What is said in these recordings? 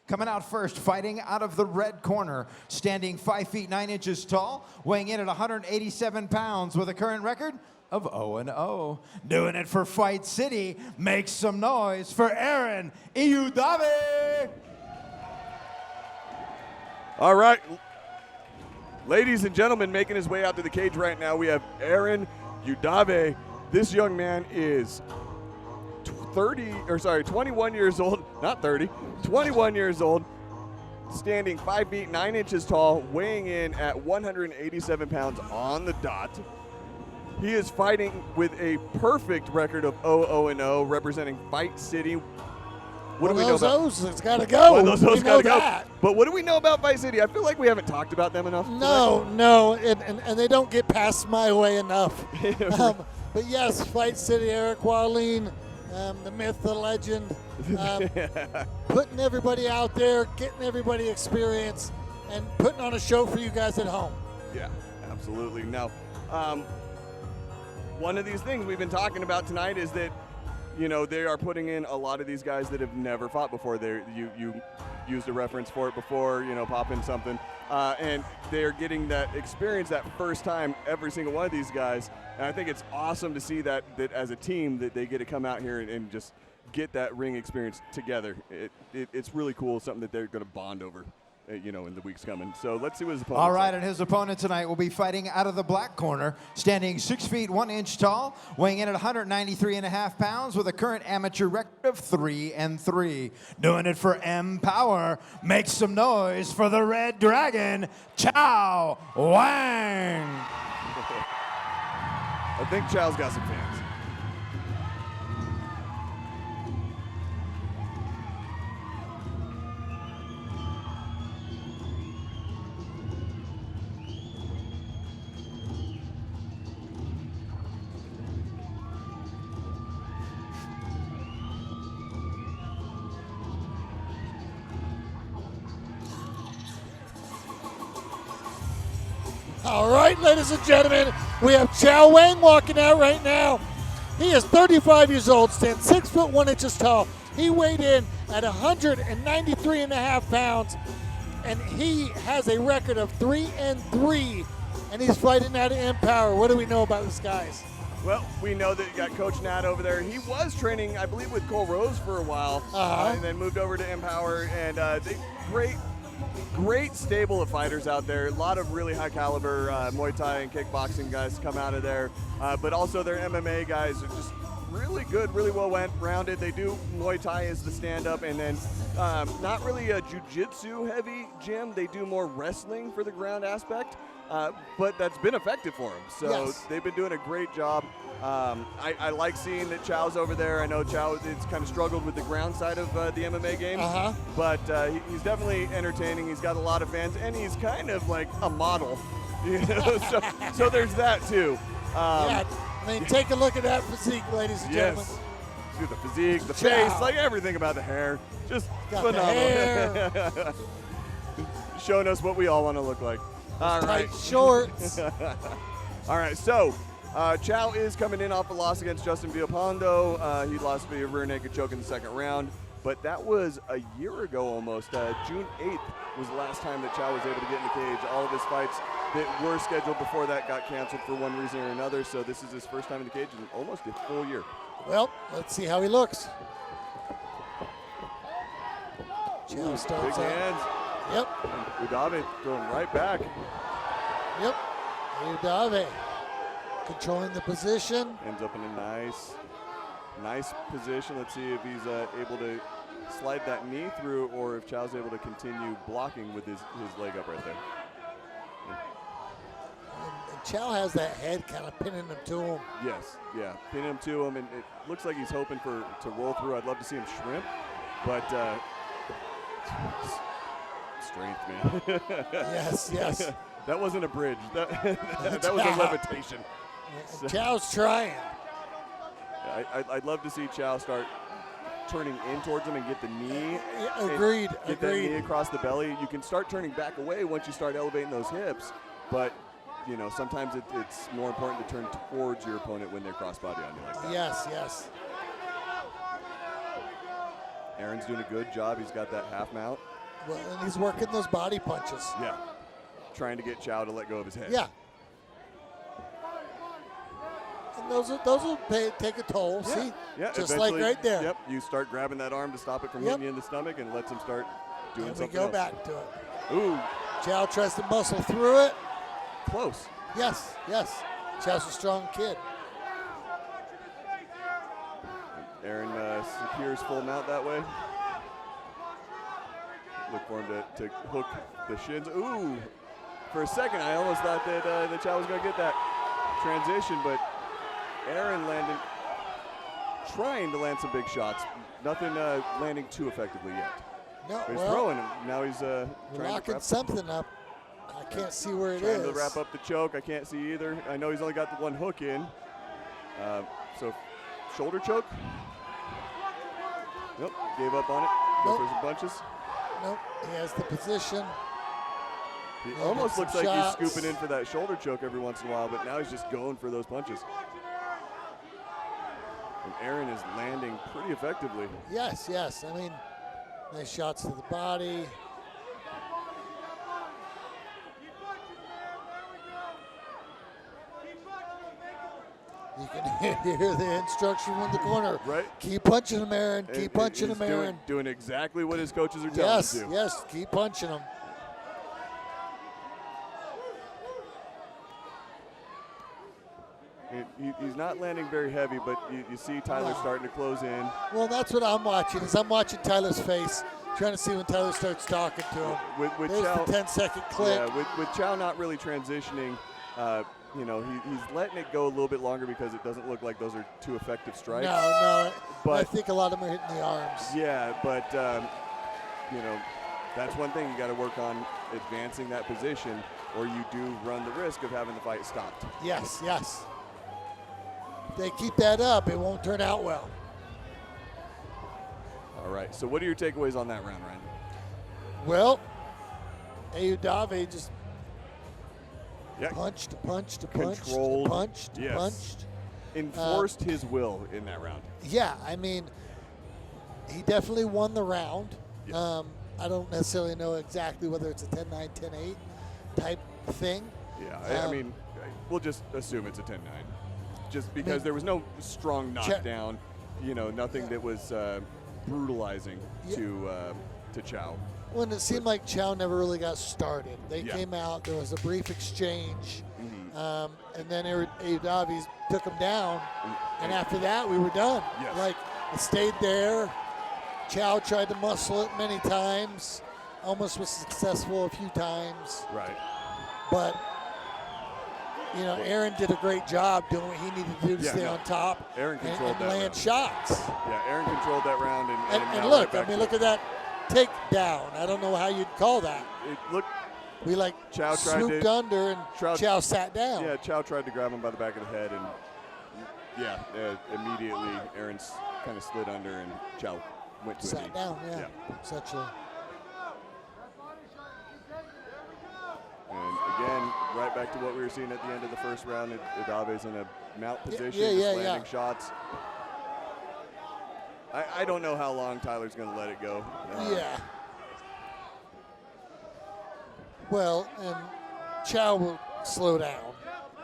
Coming out first, fighting out of the red corner, standing 5 feet 9 inches tall, weighing in at 187 pounds with a current record of 0-0. Doing it for Fight City, make some noise for Aaron Eudave. All right, ladies and gentlemen, making his way out to the cage right now, we have Aaron Eudave. This young man is 21 years old, not 30, 21 years old, standing 5 feet 9 inches tall, weighing in at 187 pounds on the dot. He is fighting with a perfect record of 0-0, representing Fight City. What do we know about? It's got to go. One of those we gotta know go. that. But what do we know about Fight City? I feel like we haven't talked about them enough. No, and they don't get past my way enough. But yes, Fight City, Eric Warleen, the myth, the legend, putting everybody out there, getting everybody experience, and putting on a show for you guys at home. Yeah, absolutely. Now, one of these things we've been talking about tonight is that, you know, they are putting in a lot of these guys that have never fought before. You used a reference for it before, you know, pop in something. And they're getting that experience that first time, every single one of these guys. And I think it's awesome to see that as a team that they get to come out here and just get that ring experience together. It's really cool, something that they're going to bond over, you know, in the weeks coming. So let's see what his opponent. All right, and his opponent tonight will be fighting out of the black corner, standing 6 feet 1 inch tall, weighing in at 193.5 pounds with a current amateur record of 3-3. Doing it for M Power. Make some noise for the Red Dragon, Chao Wang. I think Chao's got some fans. All right, ladies and gentlemen, we have Chao Wang walking out right now. He is 35 years old, stands 6 foot 1 inches tall. He weighed in at 193.5 pounds, and he has a record of 3-3, and he's fighting out of Empower. What do we know about this guys? Well, we know that you got Coach Nat over there. He was training, I believe, with Cole Rose for a while, and then moved over to Empower. And they great stable of fighters out there. A lot of really high caliber Muay Thai and kickboxing guys come out of there, but also their MMA guys are just really good, really well rounded. They do Muay Thai as the stand-up, and then not really a jiu-jitsu heavy gym. They do more wrestling for the ground aspect. But that's been effective for them. So they've been doing a great job. I like seeing that Chao's over there. I know Chao has kind of struggled with the ground side of the MMA game, but he's definitely entertaining. He's got a lot of fans, and he's kind of like a model. You know? so there's that too. I mean, take a look at that physique, ladies and gentlemen. Dude, the physique, the face, like everything about the hair, just phenomenal. Showing us what we all want to look like. All right. Tight shorts. All right, so Chao is coming in off a loss against Justin Villalpando. He lost via rear naked choke in the second round, but that was a year ago almost. June 8th was the last time that Chao was able to get in the cage. All of his fights that were scheduled before that got canceled for one reason or another, so this is his first time in the cage in almost a full year. Well, let's see how he looks. Chao starts big out. hands. Yep. Eudave throwing right back. Yep. Eudave controlling the position. Ends up in a nice position. Let's see if he's able to slide that knee through, or if Chao's able to continue blocking with his leg up right there. And Chao has that head kind of pinning him to him. Yes, yeah, pinning him to him, and it looks like he's hoping to roll through. I'd love to see him shrimp, but strength, man. Yes. That wasn't a bridge. That was a levitation. Chao's trying. I'd love to see Chao start turning in towards him and get the knee. Agreed. Get that knee across the belly. You can start turning back away once you start elevating those hips, but you know, sometimes it's more important to turn towards your opponent when they're crossbody on you like that. Yes. Aaron's doing a good job. He's got that half mount. Well, and he's working those body punches. Yeah. Trying to get Chao to let go of his head. Yeah. And those will take a toll. Yeah. See? Yeah. Just like right there. Yep. You start grabbing that arm to stop it from hitting you in the stomach and lets him start doing And something we go else. back to it. Ooh. Chao tries to muscle through it. Close. Yes, yes. Chao's a strong kid. Aaron secures full mount that way. Look for him to hook the shins. Ooh. For a second, I almost thought that Chao was going to get that transition, but Aaron trying to land some big shots. Nothing landing too effectively yet. No, He's well, throwing him. Now he's trying locking to something up. I can't see where it trying is. to wrap up the choke. I can't see either. I know he's only got the one hook in. So shoulder choke. Nope, gave up on it. Go for some punches. Nope, he has the position. He Yeah, almost some looks like shots. he's scooping in for that shoulder choke every once in a while, but now he's just going for those punches. And Aaron is landing pretty effectively. Yes, yes. I mean, nice shots to the body. You can hear the instruction from the corner. Right. Keep punching him, Aaron. And Keep punching he's him, Aaron. doing exactly what his coaches are telling Yes, him to. yes. Keep punching him. He's not landing very heavy, but you see Tyler No. starting to close in. Well, that's what I'm watching. Is I'm watching Tyler's face, trying to see when Tyler starts talking to him. With There's Chao, the 10-second clip. yeah, with Chao not really transitioning, you know, he's letting it go a little bit longer because it doesn't look like those are two effective strikes. No. But- I think a lot of them are hitting the arms. Yeah, but you know, that's one thing you got to work on, advancing that position, or you do run the risk of having the fight stopped. Yes, yes. If they keep that up, it won't turn out well. All right. So, what are your takeaways on that round, Ryan? Well, Eudave just Yeah, punched. Controlled, Punched. yes. Enforced his will in that round. Yeah, I mean, he definitely won the round. Yes. I don't necessarily know exactly whether it's a 10-9, 10-8 type thing. Yeah, I mean, we'll just assume it's a 10-9, just because there was no strong knockdown. You know, nothing that was brutalizing to Chao. When it seemed like Chao never really got started. They Yeah. came out, there was a brief exchange, Mhm. and then Eudave took him down, and after that we were done. Yes. Like, it stayed there. Chao tried to muscle it many times, almost was successful a few times, Right. but you know, Aaron did a great job doing what he needed to do to Yeah, stay no. on top Aaron and controlled that land round. shots. Yeah, Aaron controlled that round, and And now look, right I back mean, to look it. at that takedown. I don't know how you'd call that. It looked. We like Chao tried swooped to- under and Chao sat down. Yeah, Chao tried to grab him by the back of the head, and immediately Aaron's kind of slid under, and Chao went to a knee. Sat down, yeah. Such a And again, right back to what we were seeing at the end of the first round. Eudave's in a mount position, yeah, just yeah, landing yeah. shots. I don't know how long Tyler's going to let it go. yeah. Well, and Chao will slow down.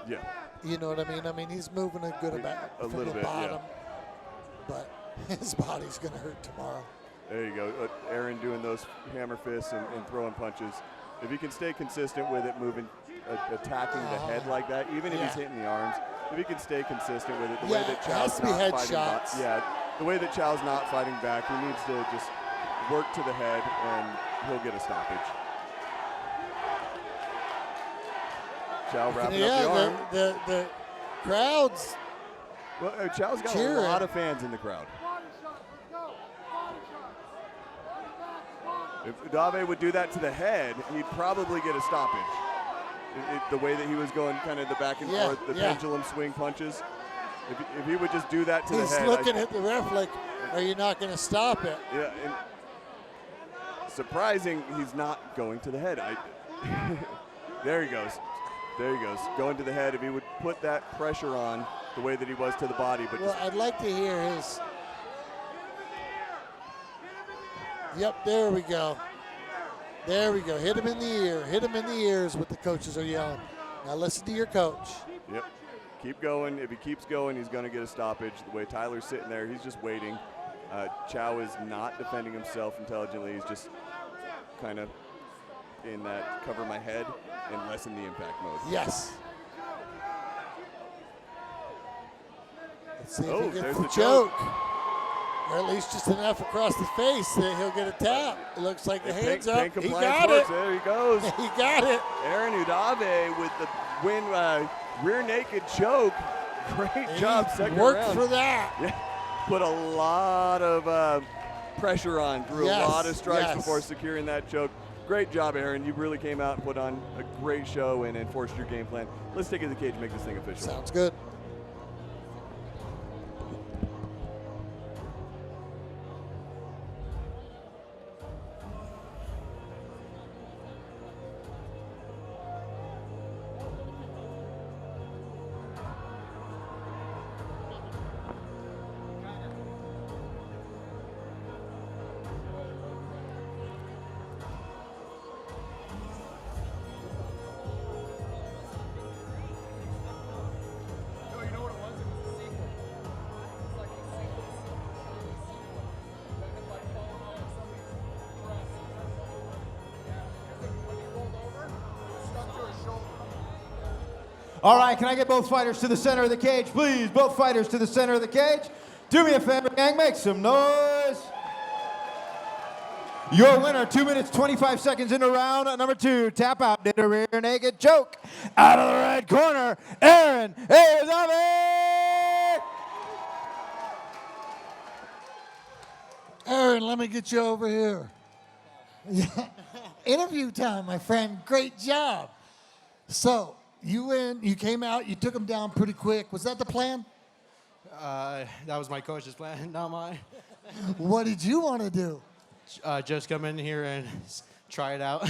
Yeah. You know what I mean? I mean, he's moving a good amount A from little the bit, yeah. bottom, but his body's going to hurt tomorrow. There you go. Aaron doing those hammer fists and throwing punches. If he can stay consistent with it, moving, attacking the head like that, even if he's hitting the arms, if he can stay consistent with it, the way Yeah, that it Chao's has to be not head fighting shots. back, the way that Chao's not fighting back, he needs to just work to the head, and he'll get a stoppage. Chao wrapping up the arm. the crowd's Well, Chao's got cheering. a lot of fans in the crowd. If Eudave would do that to the head, he'd probably get a stoppage. The way that he was going, kind of the back and Yeah, forth, the yeah. pendulum swing punches. If he would just do that to the he's head, looking at the ref like, are you not going to stop it? yeah. And surprising, he's not going to the head. There he goes. There he goes. Going to the head. If he would put that pressure on the way that he was to the body, but Well, just I'd like to hear his. Yep, there we go. There we go. Hit him in the ear. Hit him in the ears, what the coaches are yelling. Now listen to your coach. Yep. Keep going. If he keeps going, he's going to get a stoppage. The way Tyler's sitting there, he's just waiting. Chao is not defending himself intelligently. He's just kind of in that cover my head and lessen the impact mode. Yes. Let's see if Oh, he gets there's the the choke. Or at least just enough across the face that he'll get a tap. It looks like the hands up. He got it. There he goes. He got it. Aaron Eudave with the rear naked choke. Great job second Worked round. for that. Yeah. Put a lot of pressure on, threw a lot of strikes before securing that choke. Great job, Aaron. You really came out and put on a great show and enforced your game plan. Let's take it to the cage and make this thing official. Sounds good. All right, can I get both fighters to the center of the cage, please? Both fighters to the center of the cage. Do me a favor, gang, make some noise. Your winner, 2 minutes, 25 seconds into round number 2. Tap out, did a rear naked choke. Out of the red corner, Aaron Eudave. Aaron, let me get you over here. Interview time, my friend. Great job. So, you came out, you took him down pretty quick. Was that the plan? That was my coach's plan, not mine. What did you want to do? Just come in here and try it out.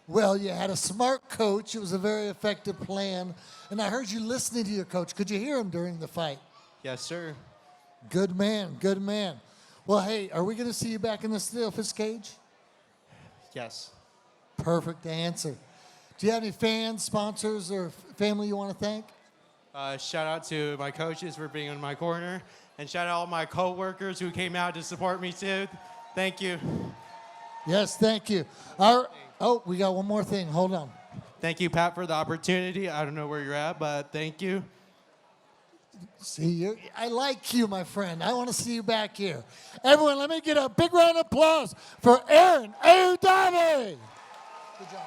Well, you had a smart coach. It was a very effective plan. And I heard you listening to your coach. Could you hear him during the fight? Yes, sir. Good man, good man. Well, hey, are we going to see you back in the Steelfist cage? Yes. Perfect answer. Do you have any fans, sponsors, or family you want to thank? Shout out to my coaches for being in my corner, and shout out all my co-workers who came out to support me too. Thank you. Yes, thank you. We got one more thing. Hold on. Thank you, Pat, for the opportunity. I don't know where you're at, but thank you. See, I like you, my friend. I want to see you back here. Everyone, let me get a big round of applause for Aaron Eudave. Good job.